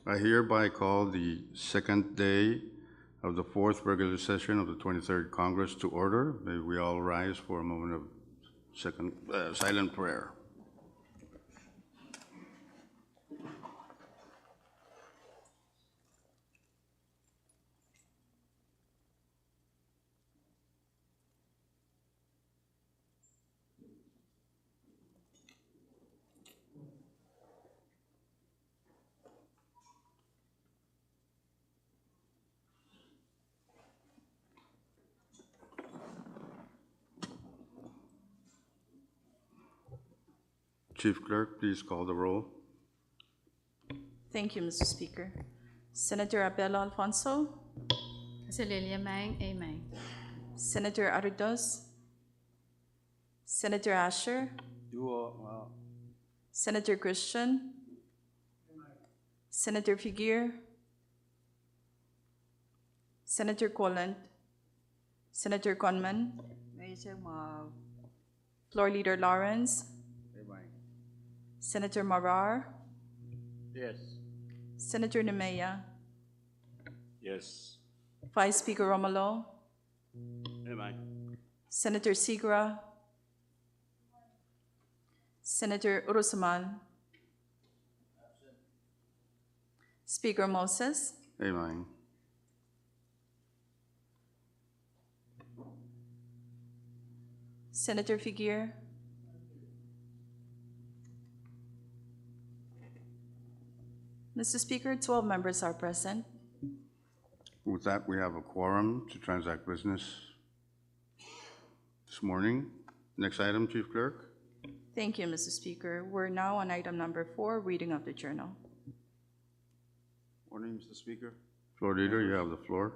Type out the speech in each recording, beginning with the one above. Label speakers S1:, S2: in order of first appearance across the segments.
S1: I hereby call the second day of the fourth regular session of the 23rd Congress to order. May we all rise for a moment of silent prayer. Chief Clerk, please call the roll.
S2: Thank you, Mr. Speaker. Senator Abelo Alfonso,
S3: Cecilia Mang, amen.
S2: Senator Aridos, Senator Asher, Senator Christian, Senator Figuer, Senator Colland, Senator Conman, Floor Leader Lawrence, Senator Marar,
S4: Yes.
S2: Senator Nemea,
S4: Yes.
S2: Vice Speaker Romulo,
S4: Amen.
S2: Senator Sigra, Senator Urusaman, Speaker Moses,
S1: Amen.
S2: Senator Figuer, Mr. Speaker, 12 members are present.
S1: With that, we have a quorum to transact business this morning. Next item, Chief Clerk.
S2: Thank you, Mr. Speaker. We're now on item number 4, reading of the journal.
S4: Morning, Mr. Speaker.
S1: Floor Leader, you have the floor.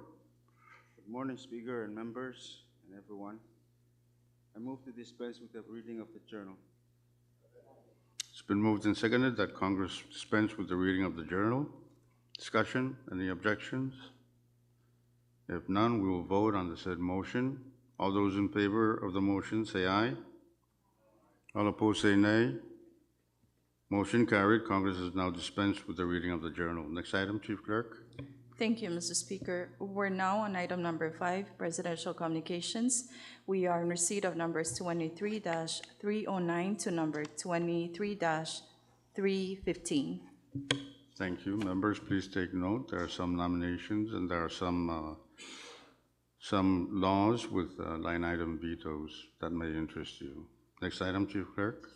S4: Good morning, Speaker and members and everyone. I move to dispense with the reading of the journal.
S1: It's been moved and seconded that Congress dispense with the reading of the journal. Discussion, any objections? If none, we will vote on the said motion. All those in favor of the motion say aye. All opposed say nay. Motion carried. Congress has now dispensed with the reading of the journal. Next item, Chief Clerk.
S2: Thank you, Mr. Speaker. We're now on item number 5, presidential communications. We are in receipt of numbers 23-309 to number 23-315.
S1: Thank you. Members, please take note. There are some nominations and there are some laws with line item vetoes that may interest you. Next item, Chief Clerk.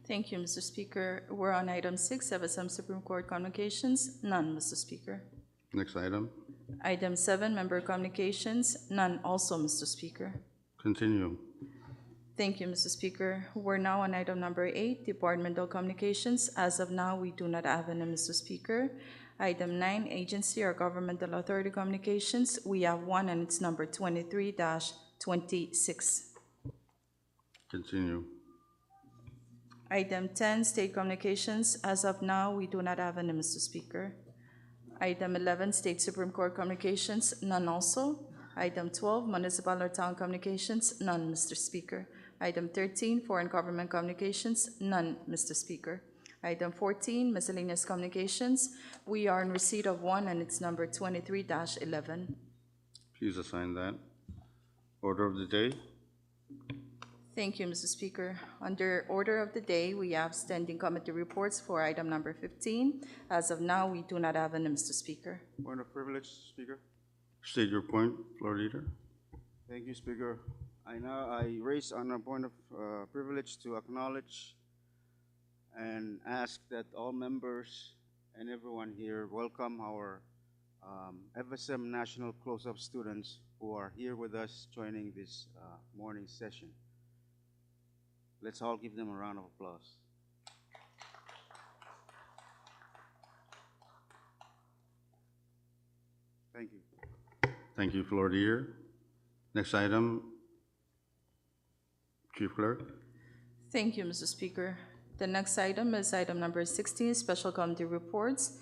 S2: Thank you, Mr. Speaker. We're on item 6, CFSM Supreme Court communications. None, Mr. Speaker.
S1: Next item.
S2: Item 7, member communications. None also, Mr. Speaker.
S1: Continue.
S2: Thank you, Mr. Speaker. We're now on item number 8, departmental communications. As of now, we do not have any, Mr. Speaker. Item 9, agency or governmental authority communications. We have one, and it's number 23-26.
S1: Continue.
S2: Item 10, state communications. As of now, we do not have any, Mr. Speaker. Item 11, State Supreme Court communications, none also. Item 12, municipal or town communications, none, Mr. Speaker. Item 13, foreign government communications, none, Mr. Speaker. Item 14, miscellaneous communications. We are in receipt of one, and it's number 23-11.
S1: Please assign that. Order of the day.
S2: Thank you, Mr. Speaker. Under order of the day, we have standing committee reports for item number 15. As of now, we do not have any, Mr. Speaker.
S4: Point of privilege, Speaker.
S1: State your point, Floor Leader.
S4: Thank you, Speaker. I raise on a point of privilege to acknowledge and ask that all members and everyone here welcome our FSM National Close-Up students who are here with us joining this morning session. Let's all give them a round of applause. Thank you.
S1: Thank you, Floor Leader. Next item, Chief Clerk.
S2: Thank you, Mr. Speaker. The next item is item number 16, special committee reports.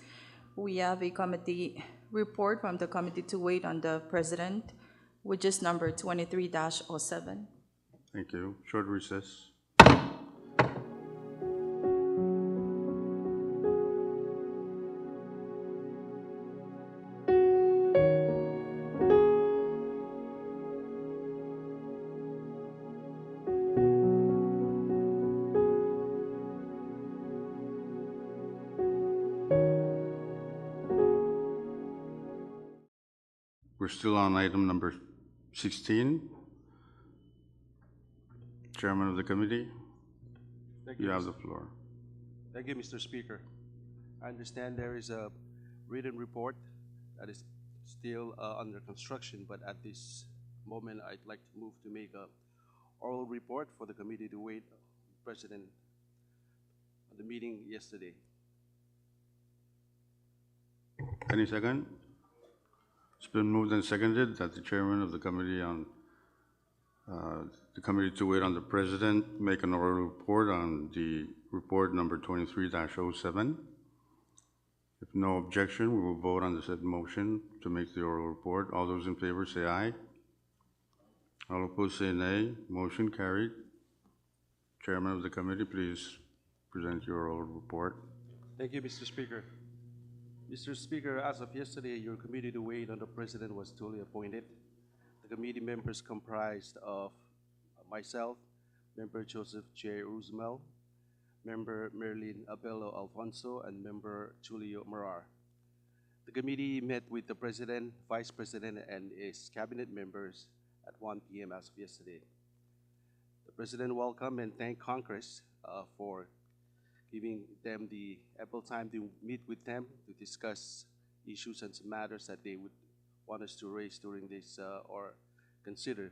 S2: We have a committee report from the Committee to Wait on the President, which is number 23-07.
S1: Thank you. Short recess. We're still on item number 16. Chairman of the committee,
S5: Thank
S1: you have
S5: Mr.
S1: the floor.
S5: Thank you, Mr. Speaker. I understand there is a written report that is still under construction, but at this moment, I'd like to move to make a oral report for the committee to wait President of the meeting yesterday.
S1: Any second? It's been moved and seconded that the chairman of the committee to wait on the president make an oral report on the report number 23-07. If no objection, we will vote on the said motion to make the oral report. All those in favor say aye. All opposed say nay. Motion carried. Chairman of the committee, please present your oral report.
S5: Thank you, Mr. Speaker. Mr. Speaker, as of yesterday, your committee to wait on the president was duly appointed. The committee members comprised of myself, Member Joseph J. Roosmel, Member Merlin Abello Alfonso, and Member Julio Marar. The committee met with the President, Vice President, and his cabinet members at 1 p.m. as of yesterday. The President welcomed and thanked Congress for giving them the ample time to meet with them to discuss issues and matters that they would want us to raise during this or consider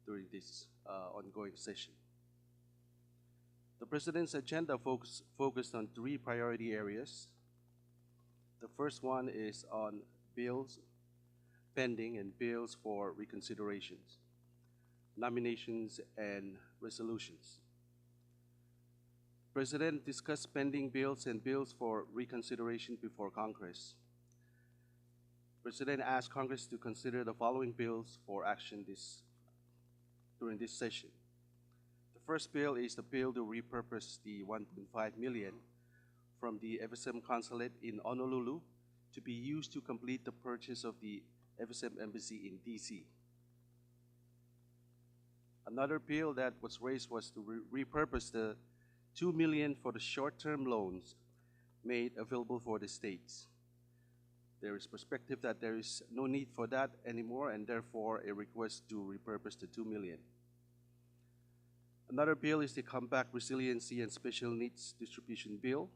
S5: during this ongoing session. The President's agenda focused on 3 priority areas. The first one is on bills pending and bills for reconsiderations, nominations, and resolutions. The President discussed pending bills and bills for reconsideration before Congress. The President asked Congress to consider the following bills for action during this session. The first bill is the bill to repurpose the $1.5 million from the FSM consulate in Honolulu to be used to complete the purchase of the FSM embassy in DC. Another bill that was raised was to repurpose the $2 million for the short-term loans made available for the states. There is perspective that there is no need for that anymore, and therefore a request to repurpose the $2 million. Another bill is the Comeback Resiliency and Special Needs Distribution Bill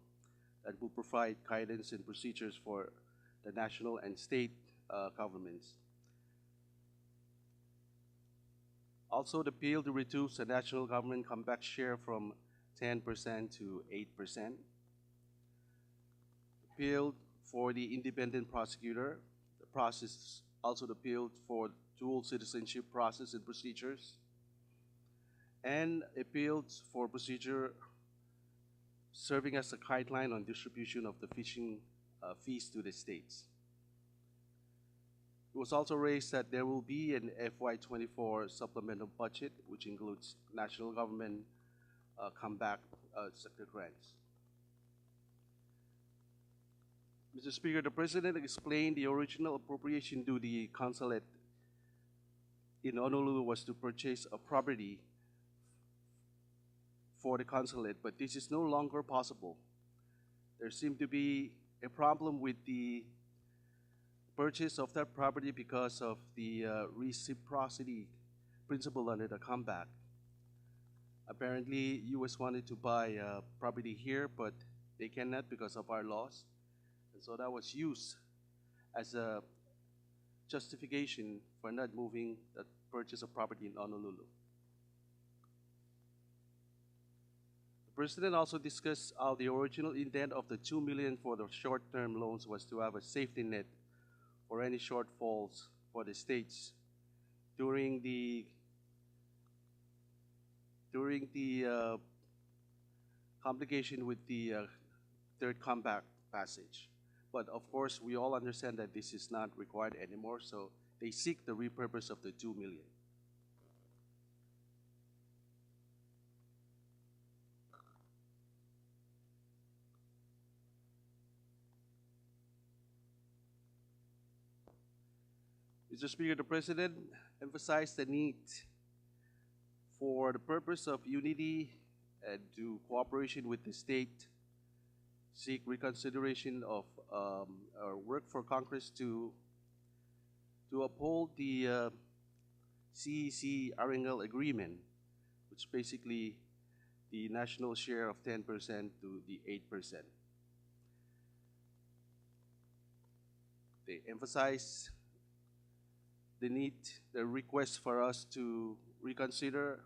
S5: that will provide guidance and procedures for the national and state governments. Also, the bill to reduce the national government comeback share from 10% to 8%. The bill for the independent prosecutor, the process, also the bill for dual citizenship process and procedures, and a bill for procedure serving as a guideline on distribution of the fishing fees to the states. It was also raised that there will be an FY24 supplemental budget, which includes national government comeback sector grants. Mr. Speaker, the President explained the original appropriation to the consulate in Honolulu was to purchase a property for the consulate, but this is no longer possible. There seemed to be a problem with the purchase of that property because of the reciprocity principle under the comeback. Apparently, U.S. wanted to buy property here, but they cannot because of our laws. And so that was used as a justification for not moving the purchase of property in Honolulu. The President also discussed how the original intent of the $2 million for the short-term loans was to have a safety net for any shortfalls for the states during the complication with the third comeback passage. But of course, we all understand that this is not required anymore, so they seek the repurpose of the $2 million. Mr. Speaker, the President emphasized the need for the purpose of unity and to cooperation with the state, seek reconsideration of or work for Congress to to uphold the CEC Arangal Agreement, which basically the national share of 10% to the 8%. They emphasize the request for us to reconsider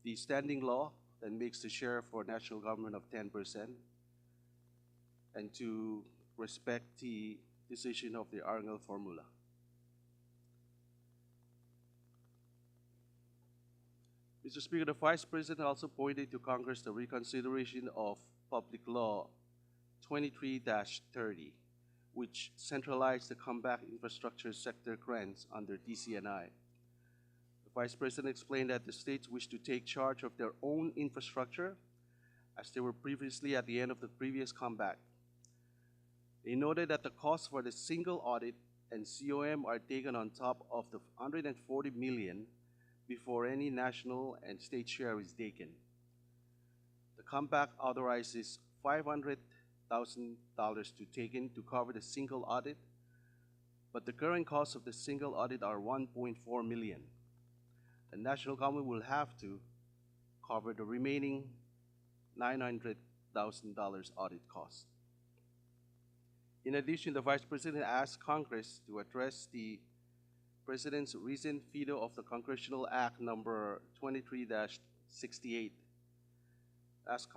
S5: the standing law that makes the share for national government of 10% and to respect the decision of the Arangal formula. Mr. Speaker, the Vice President also pointed to Congress the reconsideration of Public Law 23-30, which centralized the comeback infrastructure sector grants under DCNI. The Vice President explained that the states wish to take charge of their own infrastructure as they were previously at the end of the previous comeback. They noted that the costs for the single audit and COM are taken on top of the $140 million before any national and state share is taken. The comeback authorizes $500,000 to take in to cover the single audit, but the current costs of the single audit are $1.4 million. The national government will have to cover the remaining $900,000 audit cost. In addition, the Vice President asked Congress to address the President's recent veto of the Congressional Act number 23-68. Asked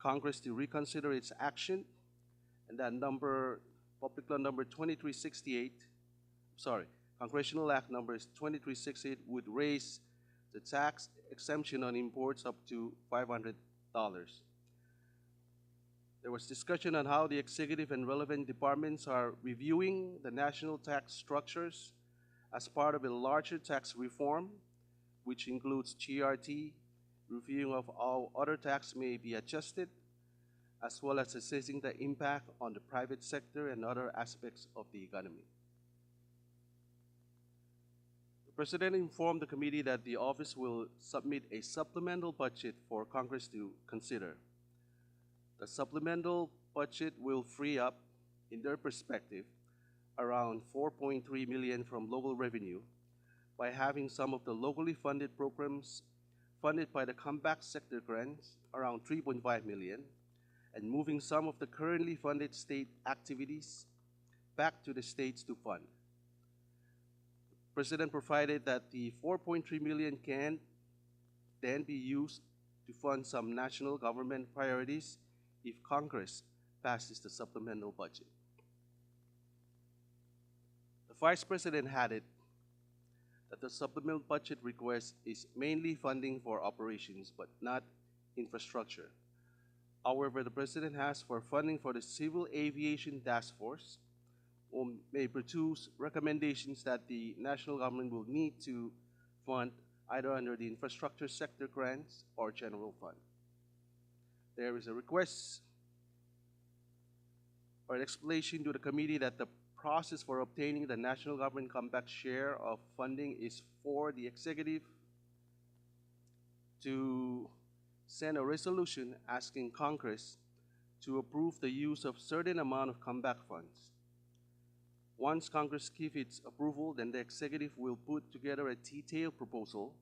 S5: Congress to reconsider its action, and that Public Law number 2368, Congressional Act number 2368 would raise the tax exemption on imports up to $500. There was discussion on how the executive and relevant departments are reviewing the national tax structures as part of a larger tax reform, which includes GRT, reviewing of how other tax may be adjusted, as well as assessing the impact on the private sector and other aspects of the economy. The President informed the committee that the office will submit a supplemental budget for Congress to consider. The supplemental budget will free up, in their perspective, around $4.3 million from local revenue by having some of the locally funded programs funded by the comeback sector grants, around $3.5 million, and moving some of the currently funded state activities back to the states to fund. The President provided that the $4.3 million can then be used to fund some national government priorities if Congress passes the supplemental budget. The Vice President added that the supplemental budget request is mainly funding for operations but not infrastructure. However, the President asked for funding for the Civil Aviation Task Force, who may produce recommendations that the national government will need to fund either under the infrastructure sector grants or general fund. There is a request or an explanation to the committee that the process for obtaining the national government comeback share of funding is for the executive to send a resolution asking Congress to approve the use of certain amount of comeback funds. Once Congress gives its approval, then the executive will put together a detailed proposal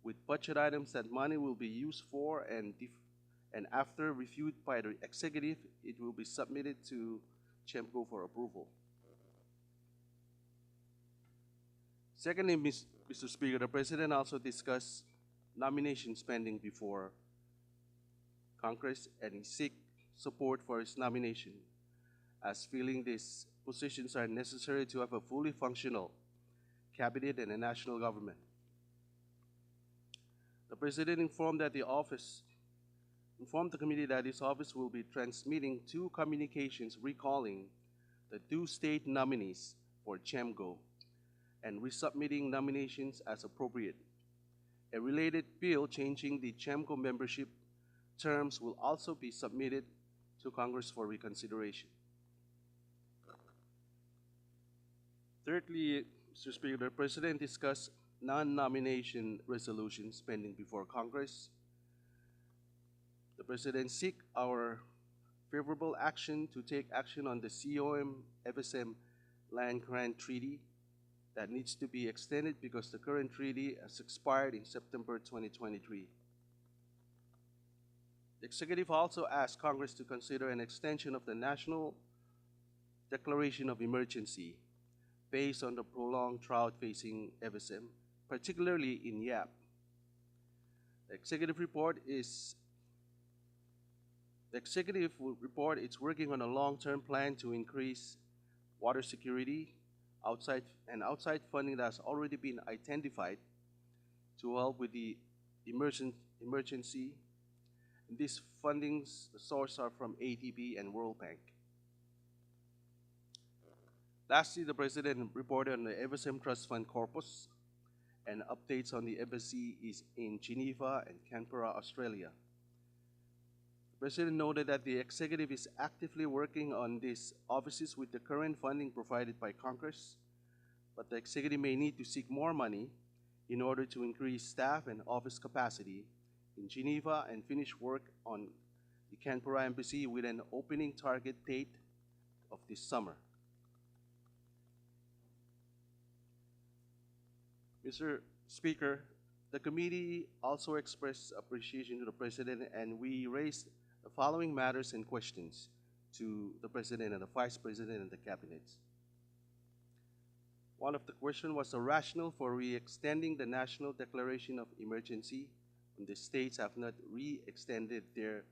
S5: with budget items that money will be used for, and after reviewed by the executive, it will be submitted to CHEMCO for approval. Secondly, Mr. Speaker, the President also discussed nomination spending before Congress, and he seek support for his nomination, as feeling these positions are necessary to have a fully functional cabinet and a national government. The President informed the committee that his office will be transmitting 2 communications recalling the 2 state nominees for CHEMCO and resubmitting nominations as appropriate. A related bill changing the CHEMCO membership terms will also be submitted to Congress for reconsideration. Thirdly, Mr. Speaker, the President discussed non-nomination resolutions pending before Congress. The President seek our favorable action to take action on the CFSM land grant treaty that needs to be extended because the current treaty has expired in September 2023. The executive also asked Congress to consider an extension of the National Declaration of Emergency based on the prolonged drought facing FSM, particularly in YAP. The executive report is working on a long-term plan to increase water security outside funding that has already been identified to help with the emergency. And these fundings, the source are from ADB and World Bank. Lastly, the President reported on the FSM Trust Fund corpus and updates on the embassy is in Geneva and Canberra, Australia. The President noted that the executive is actively working on these offices with the current funding provided by Congress, but the executive may need to seek more money in order to increase staff and office capacity in Geneva and finish work on the Canberra embassy with an opening target date of this summer. Mr. Speaker, the committee also expressed appreciation to the President, and we raised the following matters and questions to the President and the Vice President and the cabinets. One of the questions was the rationale for re-extending the National Declaration of Emergency when the states have not re-extended their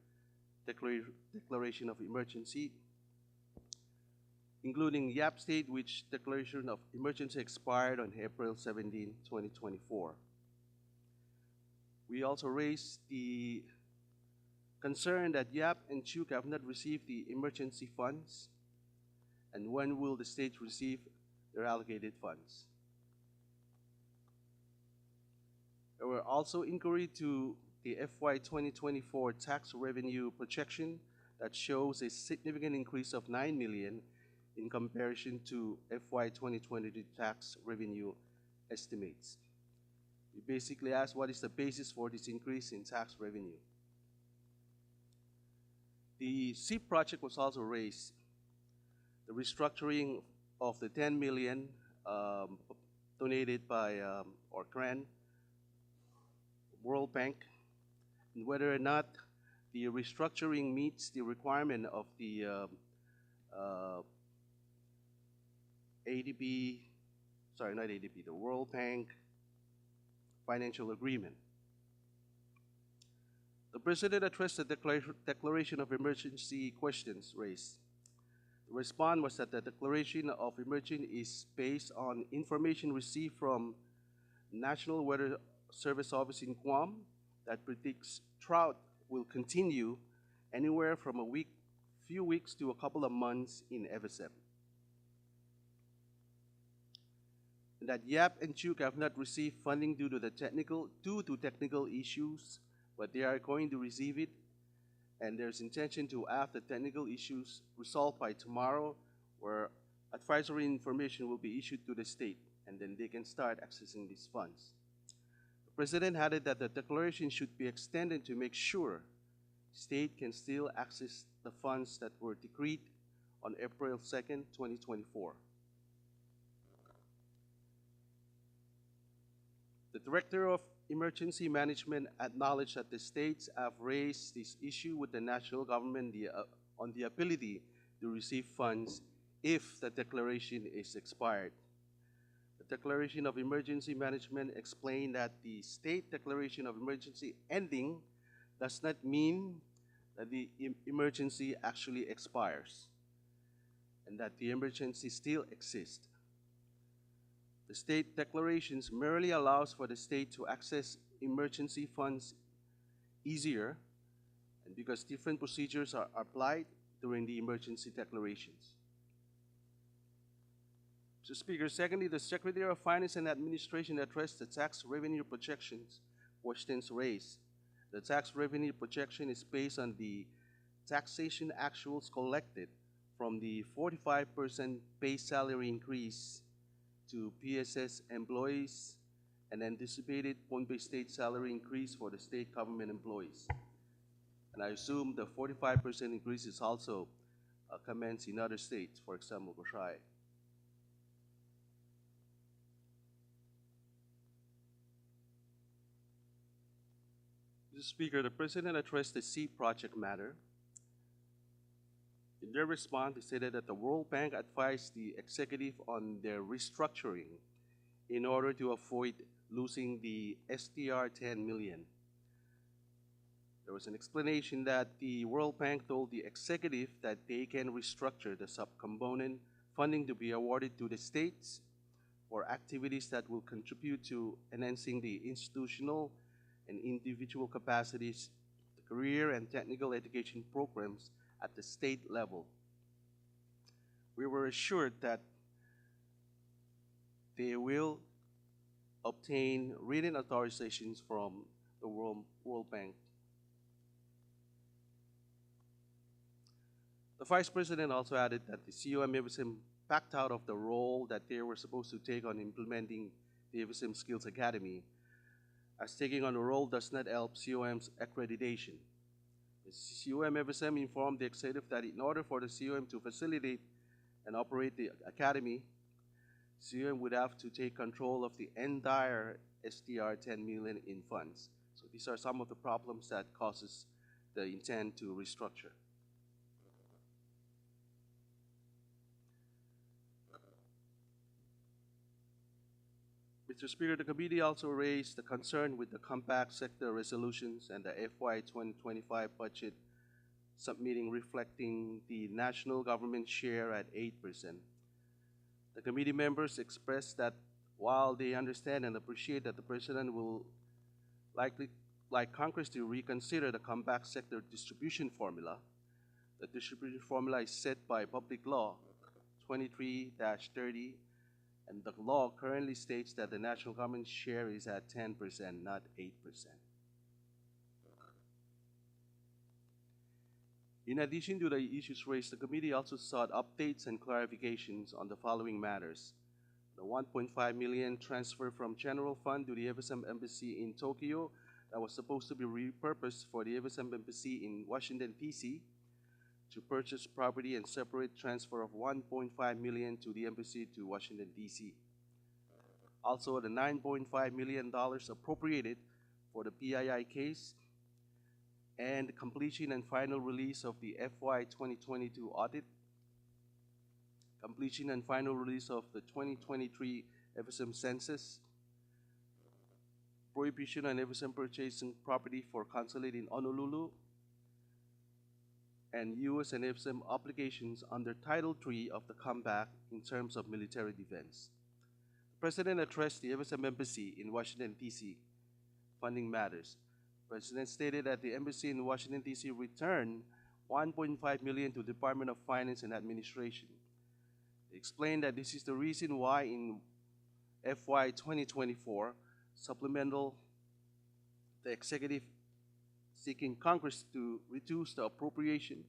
S5: Declaration of Emergency, including YAP State, which Declaration of Emergency expired on April 17, 2024. We also raised the concern that YAP and CHUK have not received the emergency funds, and when will the states receive their allocated funds? There were also inquiry to the FY 2024 tax revenue projection that shows a significant increase of 9 million in comparison to FY 2022 tax revenue estimates. We basically asked what is the basis for this increase in tax revenue. The SIP project was also raised. The restructuring of the 10 million donated by or grant World Bank, and whether or not the restructuring meets the requirement of the the World Bank financial agreement. The President addressed the Declaration of Emergency questions raised. The response was that the Declaration of Emergency is based on information received from National Weather Service Office in Guam that predicts drought will continue anywhere from few weeks to a couple of months in FSM. That YAP and CHUK have not received funding due to technical issues, but they are going to receive it, and there's intention to have the technical issues resolved by tomorrow, where advisory information will be issued to the state, and then they can start accessing these funds. The President added that the declaration should be extended to make sure state can still access the funds that were decreed on April 2nd, 2024. The Director of Emergency Management acknowledged that the states have raised this issue with the national government on the ability to receive funds if the declaration is expired. The Declaration of Emergency Management explained that the state declaration of emergency ending does not mean that the emergency actually expires and that the emergency still exists. The state declarations merely allows for the state to access emergency funds easier, and because different procedures are applied during the emergency declarations. Mr. Speaker, secondly, the Secretary of Finance and Administration addressed the tax revenue projections questions raised. The tax revenue projection is based on the taxation actuals collected from the 45% base salary increase to PSS employees and anticipated point-based state salary increase for the state government employees. And I assume the 45% increase is also commenced in other states, for example, Bashai. Mr. Speaker, the President addressed the C project matter. In their response, they stated that the World Bank advised the executive on their restructuring in order to avoid losing the STR 10 million. There was an explanation that the World Bank told the executive that they can restructure the subcomponent funding to be awarded to the states for activities that will contribute to enhancing the institutional and individual capacities, the career and technical education programs at the state level. We were assured that they will obtain written authorizations from the World Bank. The Vice President also added that the COM FSM backed out of the role that they were supposed to take on implementing the FSM Skills Academy, as taking on the role does not help COM's accreditation. The COM FSM informed the executive that in order for the COM to facilitate and operate the academy, COM would have to take control of the entire STR 10 million in funds. So these are some of the problems that causes the intent to restructure. Mr. Speaker, the committee also raised the concern with the compact sector resolutions and the FY 2025 budget submitting reflecting the national government share at 8%. The committee members expressed that while they understand and appreciate that the President will likely like Congress to reconsider the compact sector distribution formula, the distribution formula is set by Public Law 23-30, and the law currently states that the national government share is at 10%, not 8%. In addition to the issues raised, the committee also sought updates and clarifications on the following matters. The 1.5 million transfer from general fund to the FSM Embassy in Tokyo that was supposed to be repurposed for the FSM Embassy in Washington, D.C., to purchase property and separate transfer of 1.5 million to the Embassy to Washington, D.C. Also, the $9.5 million appropriated for the PII case and completion and final release of the FY 2022 audit, completion and final release of the 2023 FSM census, prohibition on FSM purchasing property for consulate in Honolulu, and US and FSM obligations under Title III of the Compact in terms of military defense. The President addressed the FSM Embassy in Washington, D.C. funding matters. The President stated that the Embassy in Washington, D.C. returned $1.5 million to the Department of Finance and Administration. He explained that this is the reason why in FY 2024 supplemental, the executive seeking Congress to reduce the appropriation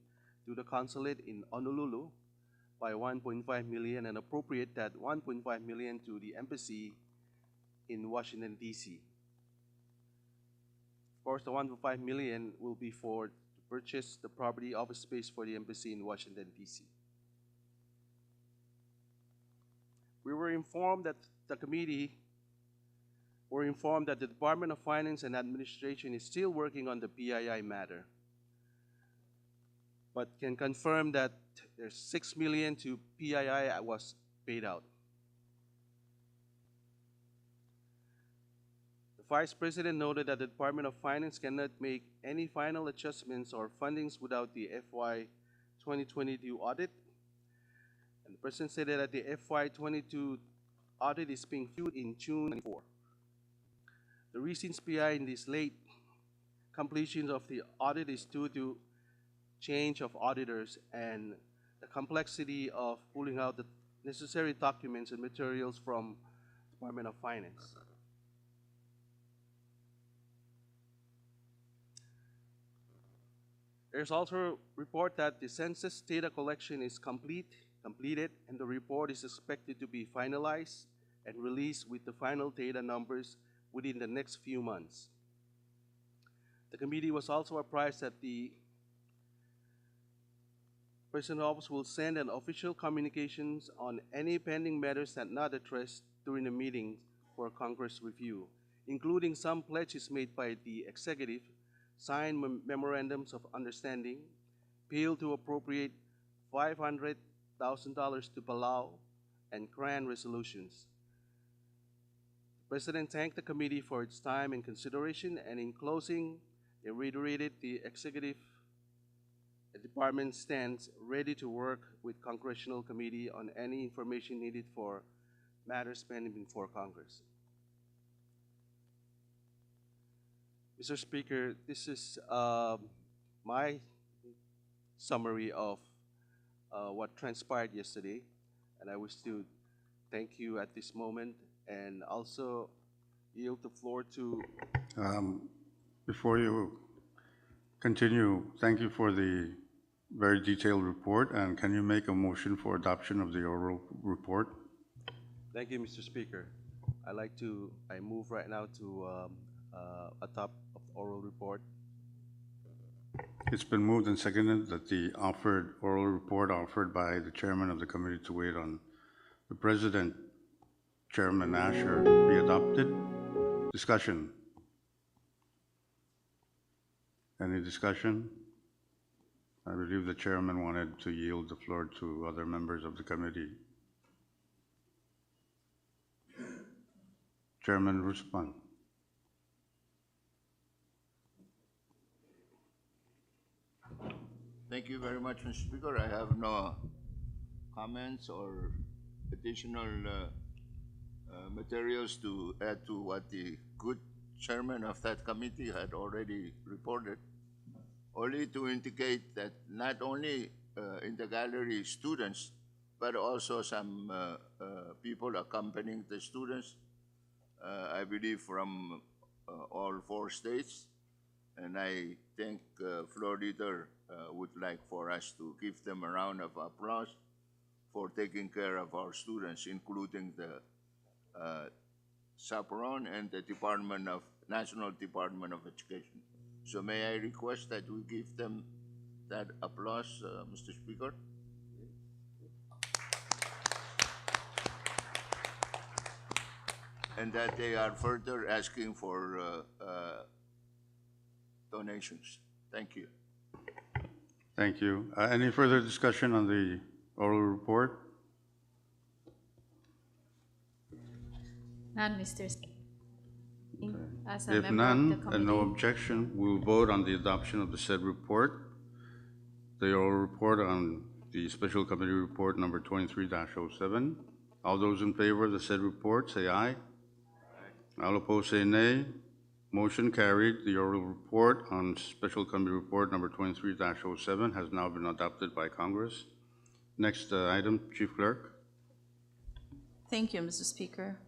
S5: to the consulate in Honolulu by $1.5 million and appropriate that $1.5 million to the embassy in Washington, D.C. Of course, the $1.5 million will be for to purchase the property office space for the embassy in Washington, D.C. We were informed that the committee were informed that the Department of Finance and Administration is still working on the PII matter, but can confirm that there's $6 million to PII was paid out. The Vice President noted that the Department of Finance cannot make any final adjustments or fundings without the FY 2022 audit. And the President said that the FY 22 audit is being viewed in June 24. The reasons behind this late completion of the audit is due to change of auditors and the complexity of pulling out the necessary documents and materials from Department of Finance. There's also a report that the census data collection is completed, and the report is expected to be finalized and released with the final data numbers within the next few months. The committee was also apprised that the President's office will send an official communications on any pending matters that not addressed during the meeting for Congress review, including some pledges made by the executive sign memorandums of understanding, bill to appropriate $500,000 to Palau, and grant resolutions. The President thanked the committee for its time and consideration, and in closing, they reiterated the executive department stands ready to work with Congressional Committee on any information needed for matters pending before Congress. Mr. Speaker, this is my summary of what transpired yesterday, and I wish to thank you at this moment and also yield the floor to.
S1: Before you continue, thank you for the very detailed report, and can you make a motion for adoption of the oral report?
S5: Thank you, Mr. Speaker. I move right now to adopt of the oral report.
S1: It's been moved and seconded that the offered oral report offered by the chairman of the committee to wait on the president, Chairman Asher, be adopted. Discussion. Any discussion? I believe the chairman wanted to yield the floor to other members of the committee. Chairman Ruspan.
S6: Thank you very much, Mr. Speaker. I have no comments or additional materials to add to what the good chairman of that committee had already reported. Only to indicate that not only in the gallery students, but also some people accompanying the students, I believe from all 4 states. And I think floor leader would like for us to give them a round of applause for taking care of our students, including the chaperone and the National Department of Education. So may I request that we give them that applause, Mr. Speaker? And that they are further asking for donations. Thank you.
S1: Thank you. Any further discussion on the oral report?
S3: None, Mr. Speaker. As a
S1: If
S3: member of the
S1: none, and
S3: committee,
S1: no objection, we'll vote on the adoption of the said report. The oral report on the Special Committee Report number 23-07. All those in favor of the said report, say aye. Aye. All opposed, say nay. Motion carried. The oral report on Special Committee Report number 23-07 has now been adopted by Congress. Next item, Chief Clerk.
S2: Thank you, Mr. Speaker.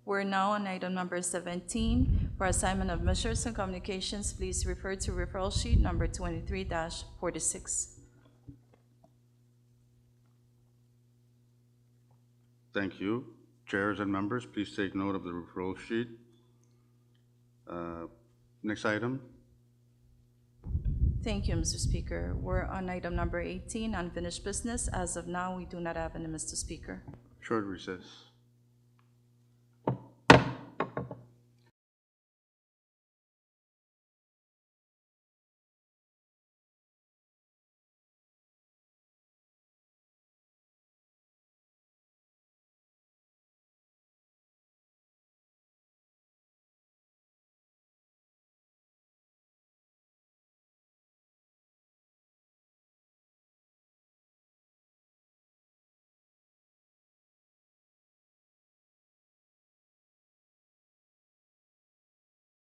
S2: We're now on item number 17. For assignment of measures and communications, please refer to referral sheet number 23-46.
S1: Thank you. Chairs and members, please take note of the referral sheet. Next item.
S2: Thank you, Mr. Speaker. We're on item number 18, unfinished business. As of now, we do not have any, Mr. Speaker.
S1: Short recess.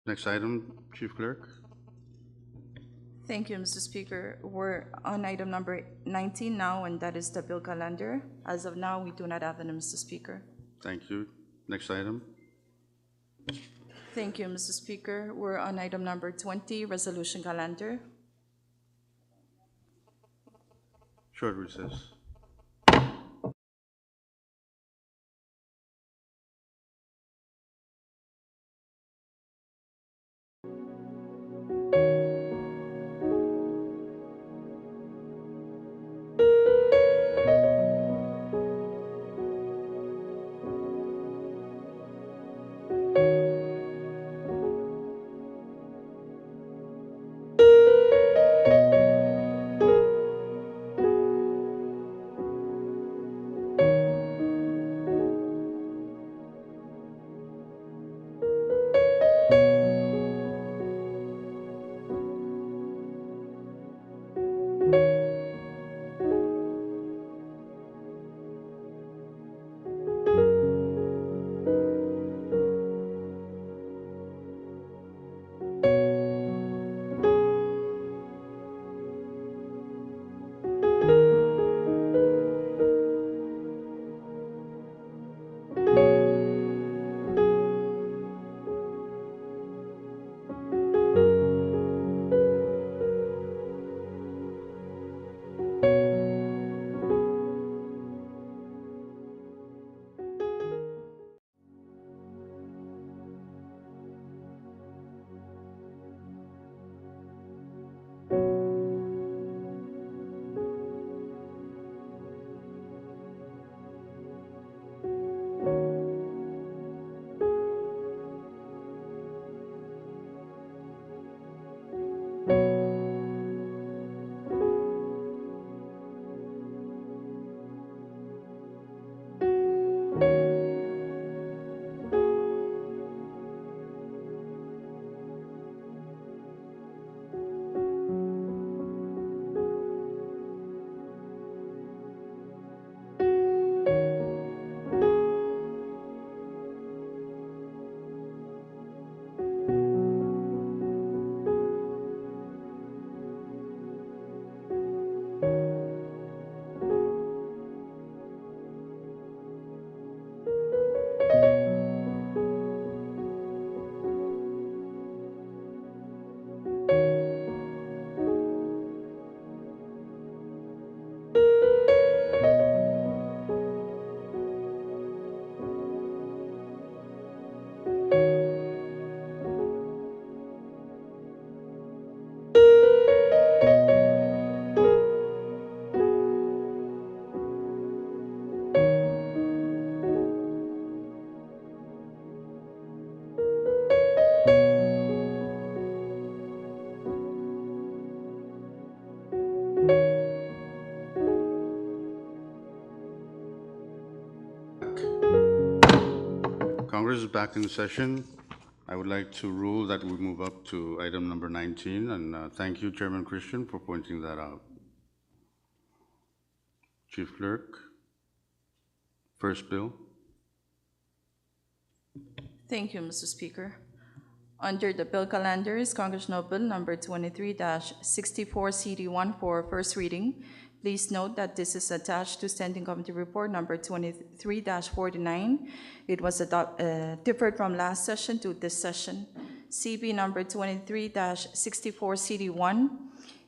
S1: Next item, Chief Clerk.
S2: Thank you, Mr. Speaker. We're on item number 19 now, and that is the bill calendar. As of now, we do not have any, Mr. Speaker.
S1: Thank you. Next item.
S2: Thank you, Mr. Speaker. We're on item number 20, resolution calendar.
S1: Short recess. Congress is back in session. I would like to rule that we move up to item number 19, and thank you, Chairman Christian, for pointing that out. Chief Clerk, first bill.
S2: Thank you, Mr. Speaker. Under the bill calendar is Congressional Bill number 23-64 CD1 for first reading. Please note that this is attached to Standing Committee Report number 23-49. It was differed from last session to this session. CB number 23-64 CD1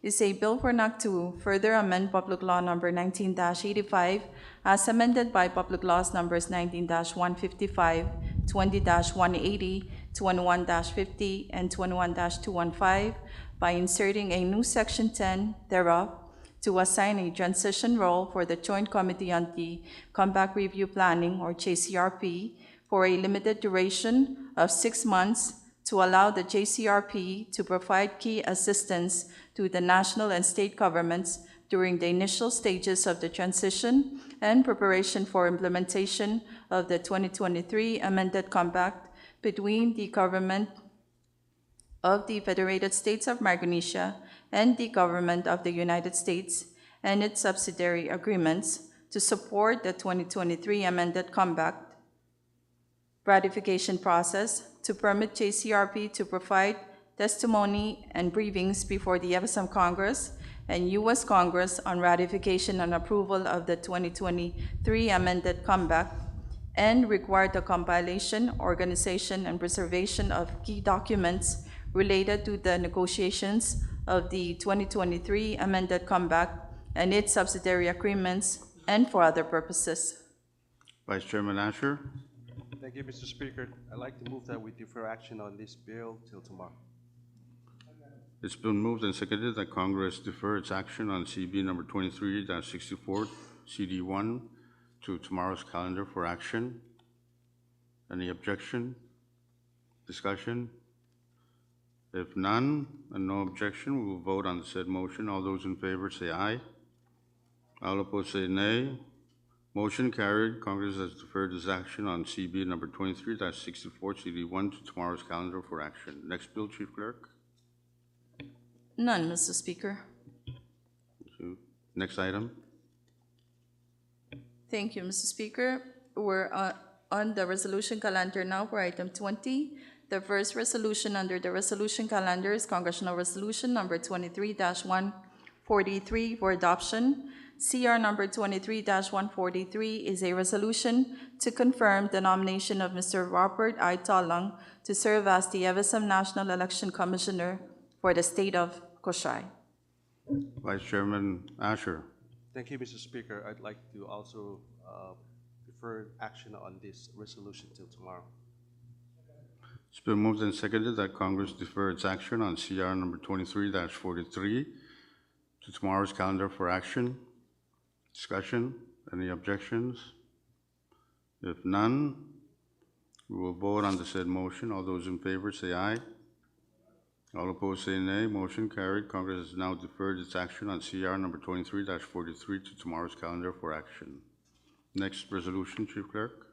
S2: is a bill for an act to further amend Public Law number 19-85 as amended by Public Laws numbers 19-155, 20-180, 21-50, and 21-215 by inserting a new Section 10 thereof to assign a transition role for the Joint Committee on the Comeback Review Planning, or JCRP, for a limited duration of 6 months to allow the JCRP to provide key assistance to the national and state governments during the initial stages of the transition and preparation for implementation of the 2023 amended compact between the government of the Federated States of Micronesia and the government of the United States and its subsidiary agreements to support the 2023 amended compact ratification process, to permit JCRP to provide testimony and briefings before the FSM Congress and U.S. Congress on ratification and approval of the 2023 amended compact, and require the compilation, organization, and preservation of key documents related to the negotiations of the 2023 amended compact and its subsidiary agreements, and for other purposes.
S1: Vice Chairman Asher.
S5: Thank you, Mr. Speaker. I'd like to move that we defer action on this bill till tomorrow.
S1: It's been moved and seconded that Congress defer its action on CB number 23-64 CD1 to tomorrow's calendar for action. Any objection? Discussion? If none and no objection, we will vote on the said motion. All those in favor say aye. All opposed say nay. Motion carried. Congress has deferred its action on CB number 23-64 CD1 to tomorrow's calendar for action. Next bill, Chief Clerk.
S2: None, Mr. Speaker.
S1: Thank you. Next item.
S2: Thank you, Mr. Speaker. We're on the resolution calendar now for item 20. The first resolution under the resolution calendar is Congressional Resolution number 23-143 for adoption. CR number 23-143 is a resolution to confirm the nomination of Mr. Robert I. Talang to serve as the FSM National Election Commissioner for the state of Koshai.
S1: Vice Chairman Asher.
S5: Thank you, Mr. Speaker. I'd like to also defer action on this resolution till tomorrow.
S1: It's been moved and seconded that Congress defer its action on CR number 23-43 to tomorrow's calendar for action. Discussion? Any objections? If none, we will vote on the said motion. All those in favor say aye. All opposed say nay. Motion carried. Congress has now deferred its action on CR number 23-43 to tomorrow's calendar for action. Next resolution, Chief Clerk.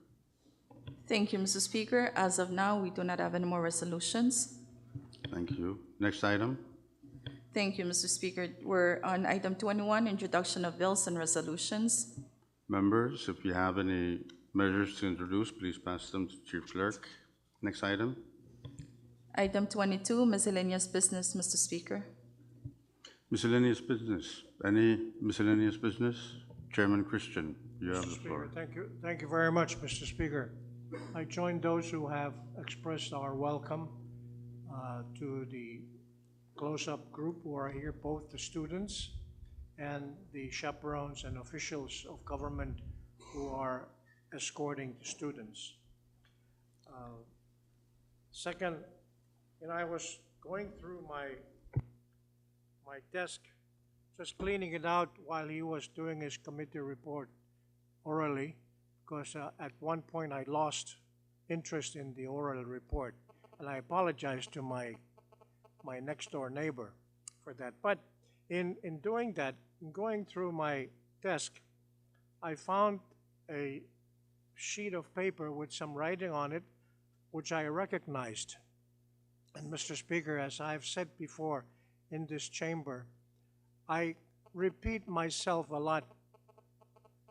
S2: Thank you, Mr. Speaker. As of now, we do not have any more resolutions.
S1: Thank you. Next item.
S2: Thank you, Mr. Speaker. We're on item 21, introduction of bills and resolutions.
S1: Members, if you have any measures to introduce, please pass them to Chief Clerk. Next item.
S2: Item 22, miscellaneous business, Mr. Speaker.
S1: Miscellaneous business. Any miscellaneous business? Chairman Christian, you have the floor.
S7: Thank you. Thank you very much, Mr. Speaker. I join those who have expressed our welcome to the close-up group who are here, both the students and the chaperones and officials of government who are escorting the students. Second, I was going through my desk, just cleaning it out while he was doing his committee report orally, because at one point I lost interest in the oral report, and I apologize to my next door neighbor for that. But in doing that, in going through my desk, I found a sheet of paper with some writing on it which I recognized. And Mr. Speaker, as I've said before in this chamber, I repeat myself a lot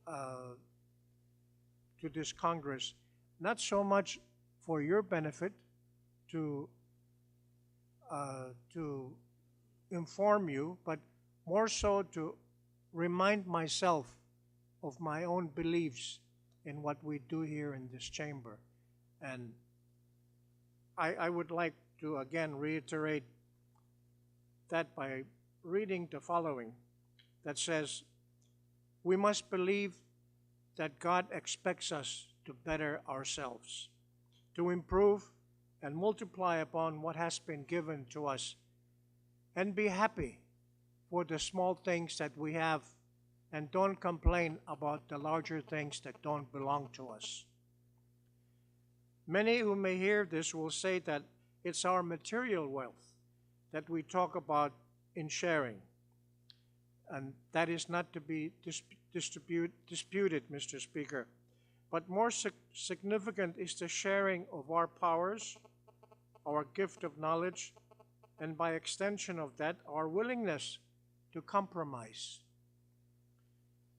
S7: to this Congress, not so much for your benefit to inform you, but more so to remind myself of my own beliefs in what we do here in this chamber. And I would like to again reiterate that by reading the following that says, we must believe that God expects us to better ourselves, to improve and multiply upon what has been given to us, and be happy for the small things that we have, and don't complain about the larger things that don't belong to us. Many who may hear this will say that it's our material wealth that we talk about in sharing, and that is not to be disputed, Mr. Speaker. But more significant is the sharing of our powers, our gift of knowledge, and by extension of that, our willingness to compromise.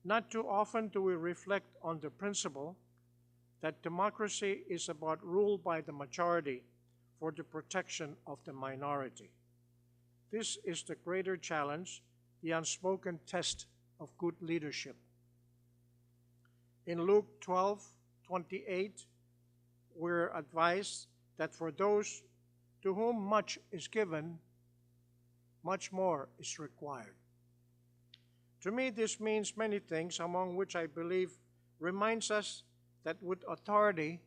S7: Not too often do we reflect on the principle that democracy is about rule by the majority for the protection of the minority. This is the greater challenge, the unspoken test of good leadership. In Luke 12:28, we're advised that for those to whom much is given, much more is required. To me, this means many things, among which I believe reminds us that with authority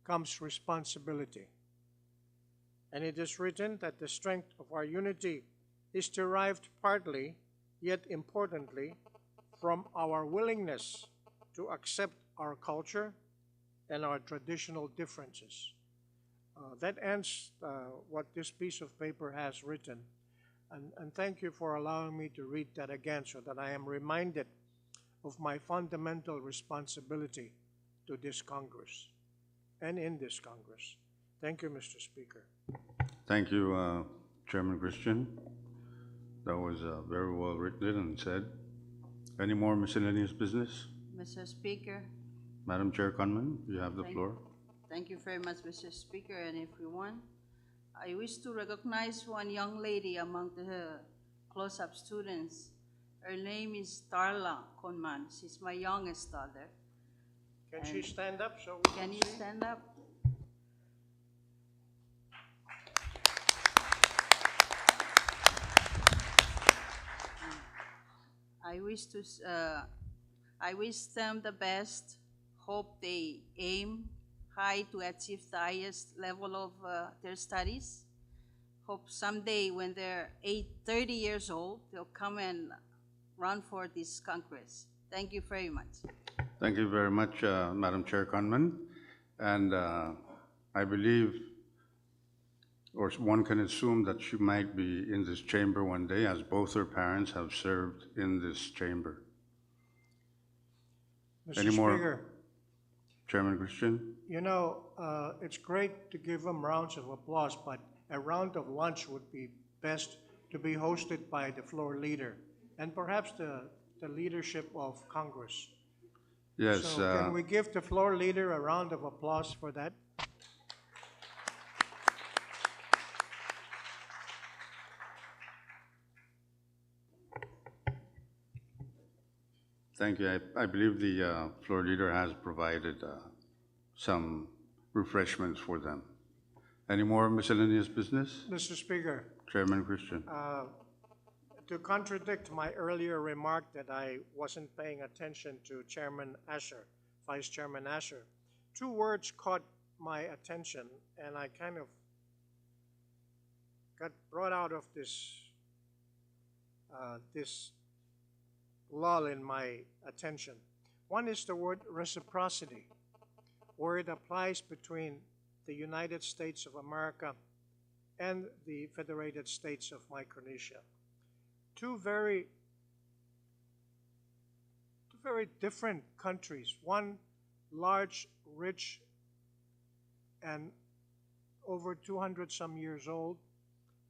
S7: comes responsibility. And it is written that the strength of our unity is derived partly, yet importantly, from our willingness to accept our culture and our traditional differences. That ends what this piece of paper has written. And thank you for allowing me to read that again so that I am reminded of my fundamental responsibility to this Congress and in this Congress. Thank you, Mr. Speaker.
S1: Thank you, Chairman Christian. That was very well written and said. Any more miscellaneous business?
S8: Mr. Speaker,
S1: Madam Chair Conman, you have the floor.
S8: thank you very much, Mr. Speaker, and everyone. I wish to recognize one young lady among the close-up students. Her name is Darla Conman. She's my youngest daughter.
S7: Can she stand up so we
S8: Can you stand up? I wish them the best. Hope they aim high to achieve the highest level of their studies. Hope someday when they're 30 years old, they'll come and run for this Congress. Thank you very much.
S1: Thank you very much, Madam Chair Conman. And I believe, or one can assume that she might be in this chamber one day, as both her parents have served in this chamber.
S7: Mr.
S1: Any more?
S7: Speaker,
S1: Chairman Christian?
S7: you know, it's great to give them rounds of applause, but a round of lunch would be best to be hosted by the floor leader and perhaps the leadership of Congress.
S1: Yes.
S7: So can we give the floor leader a round of applause for that?
S1: Thank you. I believe the floor leader has provided some refreshments for them. Any more miscellaneous business?
S7: Mr. Speaker,
S1: Chairman Christian.
S7: to contradict my earlier remark that I wasn't paying attention to Chairman Asher, Vice Chairman Asher, two words caught my attention, and I kind of got brought out of this lull in my attention. One is the word reciprocity, where it applies between the United States of America and the Federated States of Micronesia. Two very different countries, one large, rich, and over 200 some years old,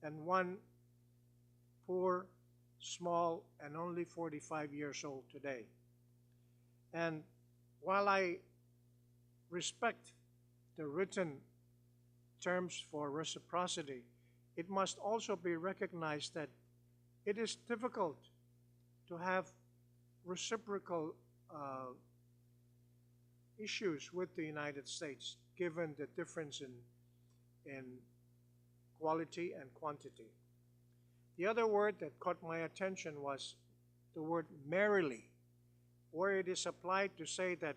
S7: and one poor, small, and only 45 years old today. And while I respect the written terms for reciprocity, it must also be recognized that it is difficult to have reciprocal issues with the United States, given the difference in quality and quantity. The other word that caught my attention was the word merely, where it is applied to say that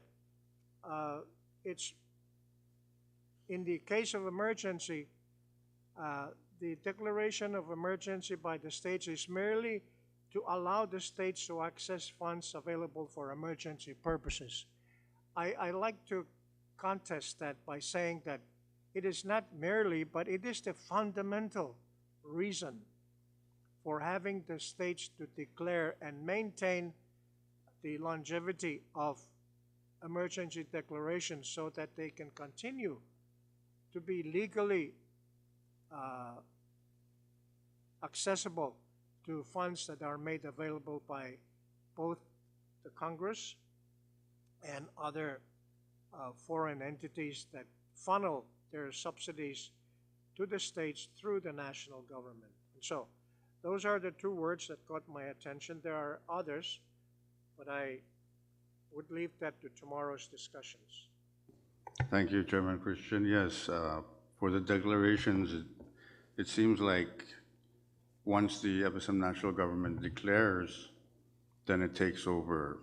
S7: it's in the case of emergency, the declaration of emergency by the states is merely to allow the states to access funds available for emergency purposes. I like to contest that by saying that it is not merely, but it is the fundamental reason for having the states to declare and maintain the longevity of emergency declarations so that they can continue to be legally accessible to funds that are made available by both the Congress and other foreign entities that funnel their subsidies to the states through the national government. And so those are the two words that caught my attention. There are others, but I would leave that to tomorrow's discussions.
S1: Thank you, Chairman Christian. Yes, for the declarations, it seems like once the FSM national government declares, then it takes over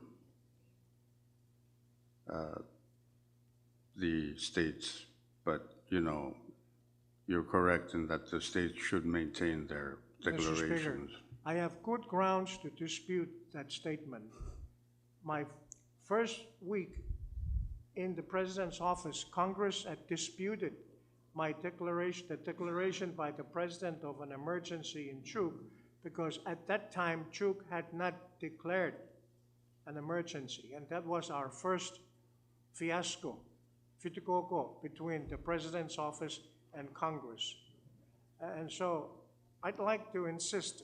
S1: the states. But, you know, you're correct in that the states should maintain their
S7: Mr. Speaker,
S1: declarations.
S7: I have good grounds to dispute that statement. My first week in the President's office, Congress had disputed my declaration, the declaration by the President of an emergency in Chuk, because at that time, Chuk had not declared an emergency, and that was our first fiasco, fitikoko, between the President's office and Congress. And so I'd like to insist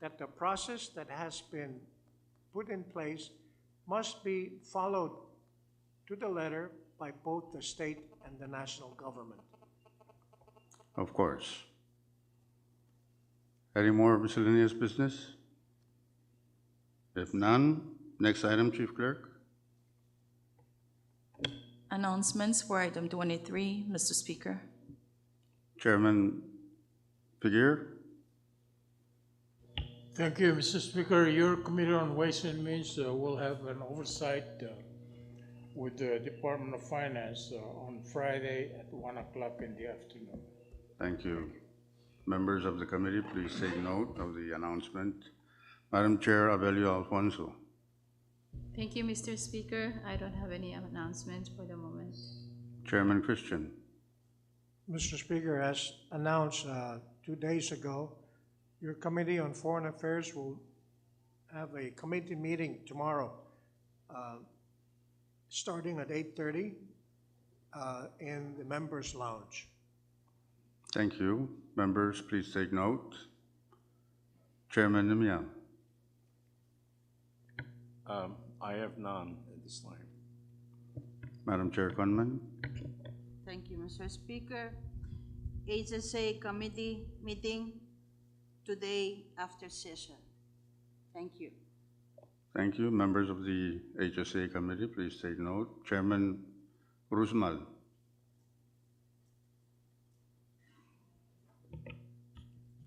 S7: that the process that has been put in place must be followed to the letter by both the state and the national government.
S1: Of course. Any more miscellaneous business? If none, next item, Chief Clerk.
S2: Announcements for item 23, Mr. Speaker.
S1: Chairman Figueroa.
S9: Thank you, Mr. Speaker. Your Committee on Ways and Means will have an oversight with the Department of Finance on Friday at 1 o'clock in the afternoon.
S1: Thank you. Members of the committee, please take note of the announcement. Madam Chair Abelio Alfonso.
S3: Thank you, Mr. Speaker. I don't have any announcements for the moment.
S1: Chairman Christian.
S7: Mr. Speaker, as announced 2 days ago, your Committee on Foreign Affairs will have a committee meeting tomorrow, starting at 8:30 in the members' lounge.
S1: Thank you. Members, please take note. Chairman Nimian.
S10: I have none at this time.
S1: Madam Chair Conman.
S8: Thank you, Mr. Speaker. HSA committee meeting today after session. Thank you.
S1: Thank you. Members of the HSA committee, please take note. Chairman Rusmal.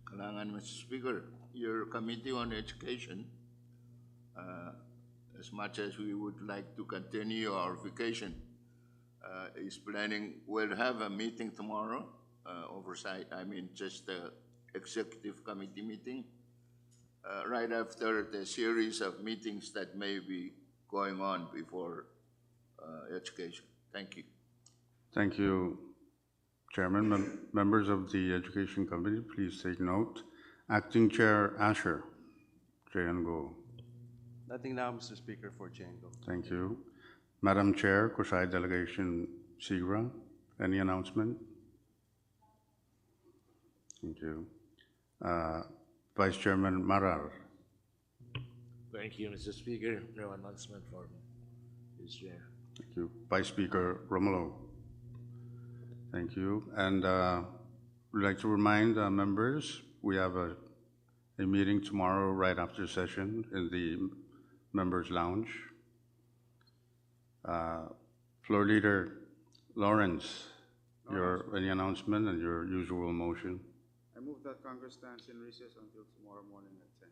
S6: Kalangan, Mr. Speaker, your Committee on Education, as much as we would like to continue our vacation, is planning, we'll have a meeting tomorrow, just the executive committee meeting, right after the series of meetings that may be going on before education. Thank you.
S1: Thank you, Chairman. Members of the Education Committee, please take note. Acting Chair Asher, Jayango.
S5: Nothing now, Mr. Speaker, for Django.
S1: Thank you. Madam Chair, Kusai Delegation Sigra, any announcement? Thank you. Vice Chairman Marar.
S11: Thank you, Mr. Speaker. No announcement for me this year.
S1: Thank you. Vice Speaker Romulo. Thank you. And we'd like to remind members, we have a meeting tomorrow right after session in the members' lounge. Floor Leader Lawrence, any announcement and your usual motion?
S4: I move that Congress stands in recess until tomorrow morning at 10.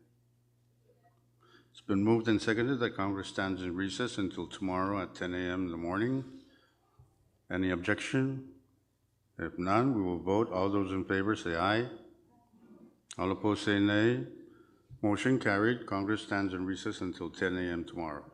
S1: It's been moved and seconded that Congress stands in recess until tomorrow at 10 a.m. in the morning. Any objection? If none, we will vote. All those in favor say aye. All opposed say nay. Motion carried. Congress stands in recess until 10 a.m. tomorrow.